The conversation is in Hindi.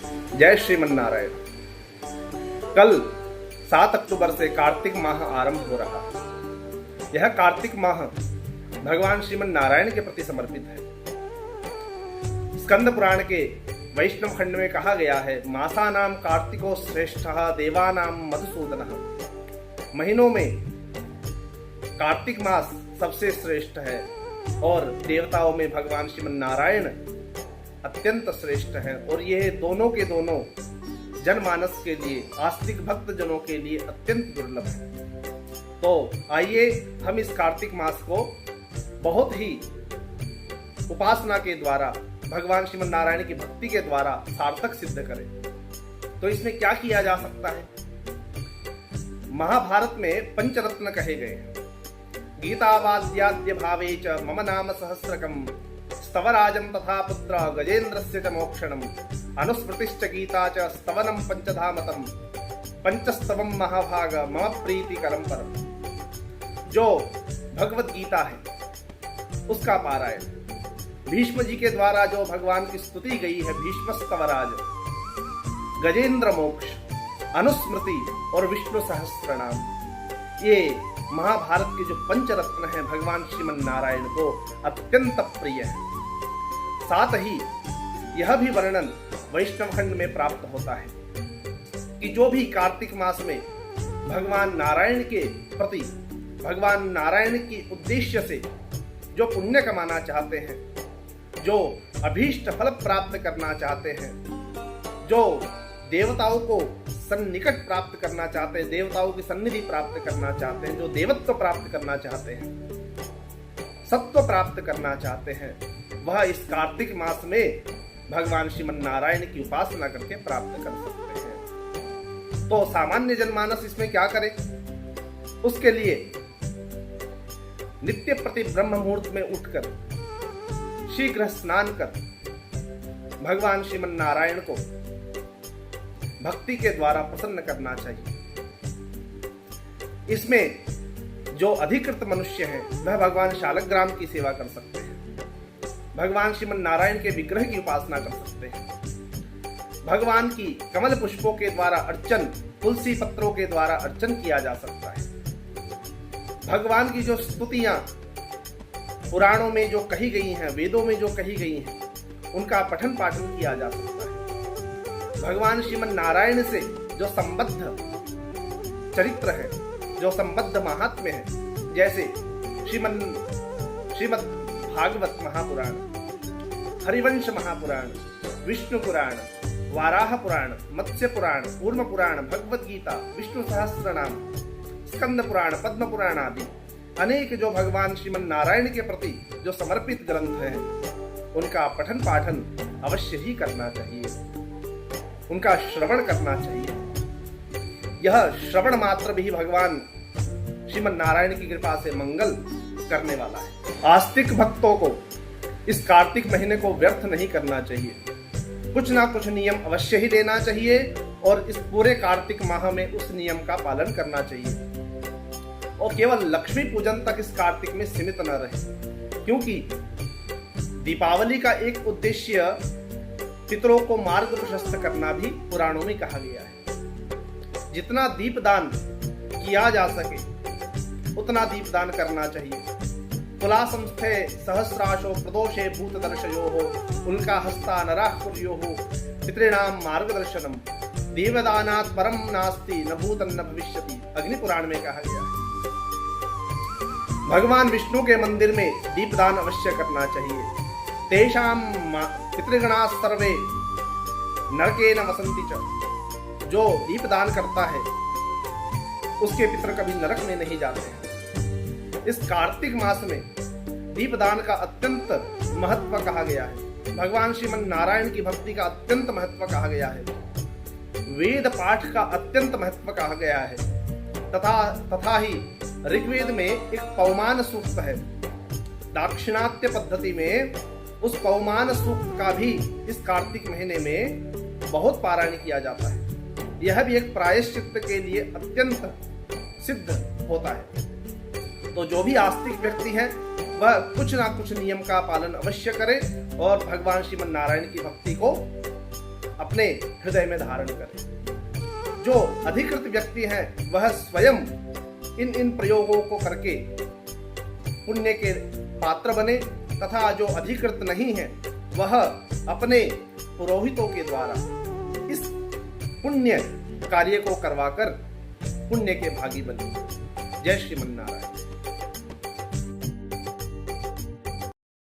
जय श्रीमन नारायण। कल 7 अक्टूबर से कार्तिक माह आरंभ हो रहा है। यह कार्तिक माह भगवान श्रीमन नारायण के प्रति समर्पित है। स्कंद पुराण के वैष्णव खंड में कहा गया है, मासानाम कार्तिको श्रेष्ठः देवानाम मधुसूदनः। महीनों में कार्तिक मास सबसे श्रेष्ठ है और देवताओं में भगवान श्रीमन नारायण अत्यंत श्रेष्ठ हैं और ये दोनों के दोनों जनमानस के लिए, आस्तिक भक्त जनों के लिए अत्यंत दुर्लभ है। तो आइए हम इस कार्तिक मास को बहुत ही उपासना के द्वारा, भगवान श्रीमन नारायण की भक्ति के द्वारा सार्थक सिद्ध करें। तो इसमें क्या किया जा सकता है? महाभारत में पंचरत्न कहे गए हैं। गीतावाद्याद्य भावे च मम नाम सहस्रकम स्तवराजं तथा पुत्र गजेन्द्रस्य च मोक्षणम् अनुस्मृतिश्च गीता च स्तवनं पंचधा मतम् पंचस्तवम महाभाग मम प्रीतिकरम परम। जो भगवत गीता है उसका पारायण, भीष्म जी के द्वारा जो भगवान की स्तुति गई है, भीष्म स्तवराज, गजेंद्र मोक्ष, अनुस्मृति और विष्णु सहस्त्रनाम, ये महाभारत के जो पंचरत्न हैं भगवान श्रीमन नारायण को अत्यंत प्रिय है। साथ ही यह भी वर्णन वैष्णव खंड में प्राप्त होता है कि जो भी कार्तिक मास में भगवान नारायण के प्रति, भगवान नारायण की उद्देश्य से जो पुण्य कमाना चाहते हैं, जो अभीष्ट फल प्राप्त करना चाहते हैं, जो देवताओं को सन्निकट प्राप्त करना चाहते हैं, देवताओं की सन्निधि प्राप्त करना चाहते हैं, जो देवत्व प्राप्त करना चाहते हैं, सत्व प्राप्त करना चाहते हैं, वह इस कार्तिक मास में भगवान श्रीमन नारायण की उपासना करके प्राप्त कर सकते हैं। तो सामान्य जनमानस इसमें क्या करे? उसके लिए नित्य प्रति ब्रह्म मुहूर्त में उठकर शीघ्र स्नान कर भगवान श्रीमन नारायण को भक्ति के द्वारा प्रसन्न करना चाहिए। इसमें जो अधिकृत मनुष्य हैं वह भगवान शालग्राम की सेवा कर सकते हैं, भगवान श्रीमन नारायण के विग्रह की उपासना कर सकते हैं, भगवान की कमल पुष्पों के द्वारा अर्चन, तुलसी पत्रों के द्वारा अर्चन किया जा सकता है। भगवान की जो स्तुतियां पुराणों में जो कही गई हैं, वेदों में जो कही गई हैं, उनका पठन पाठन किया जा सकता है। भगवान श्रीमन नारायण से जो संबद्ध चरित्र है, जो संबद्ध महात्म्य है, जैसे श्रीमद् भागवत महापुराण, हरिवंश महापुराण, विष्णु पुराण, वाराह पुराण, मत्स्य पुराण, कूर्म पुराण, भगवत गीता, विष्णु सहस्त्रनाम, स्कंद पुराण, पद्म पुराण आदि अनेक जो भगवान श्रीमन नारायण के प्रति जो समर्पित ग्रंथ हैं, उनका पठन पाठन अवश्य ही करना चाहिए, उनका श्रवण करना चाहिए। यह श्रवण मात्र भी भगवान श्रीमन नारायण की कृपा से मंगल करने वाला है। आस्तिक भक्तों को इस कार्तिक महीने को व्यर्थ नहीं करना चाहिए। कुछ ना कुछ नियम अवश्य ही लेना चाहिए और इस पूरे कार्तिक माह में उस नियम का पालन करना चाहिए और केवल लक्ष्मी पूजन तक इस कार्तिक में सीमित न रहे, क्योंकि दीपावली का एक उद्देश्य पितरों को मार्ग प्रशस्त करना भी पुराणों में कहा गया है। जितना दीपदान किया जा सके उतना दीपदान करना चाहिए। तुला संस्थे सहस्राशो प्रदोषे भूतदर्शयोः उल्का हस्ता नराः कुर्युः पितॄणां मार्गदर्शनम देवदानात् परम नास्ति न भूतं न भविष्यति, अग्नि पुराण में कहा गया है। भगवान विष्णु के मंदिर में दीपदान अवश्य करना चाहिए। तेषां पितृगणाः सर्वे नरकेन वसन्ति च, जो दीपदान करता है उसके पितर कभी नरक में नहीं जाते हैं। इस कार्तिक मास में दीपदान का अत्यंत महत्व कहा गया है। भगवान श्रीमन नारायण की भक्ति का अत्यंत महत्व कहा गया है। वेद पाठ का अत्यंत महत्व कहा गया है। तथा ही ऋग्वेद में एक पवमान सूक्त है। दाक्षिणात्य पद्धति में उस पवमान सूक्त का भी इस कार्तिक महीने में बहुत पारायण किया जाता है। यह भी एक प्रायश्चित के लिए अत्यंत सिद्ध होता है। तो जो भी आस्तिक व्यक्ति है वह कुछ ना कुछ नियम का पालन अवश्य करे और भगवान श्रीमन नारायण की भक्ति को अपने हृदय में धारण करें। जो अधिकृत व्यक्ति हैं वह स्वयं इन प्रयोगों को करके पुण्य के पात्र बने, तथा जो अधिकृत नहीं है वह अपने पुरोहितों के द्वारा इस पुण्य कार्य को करवाकर पुण्य के भागी बने। जय श्रीमन्नारायण।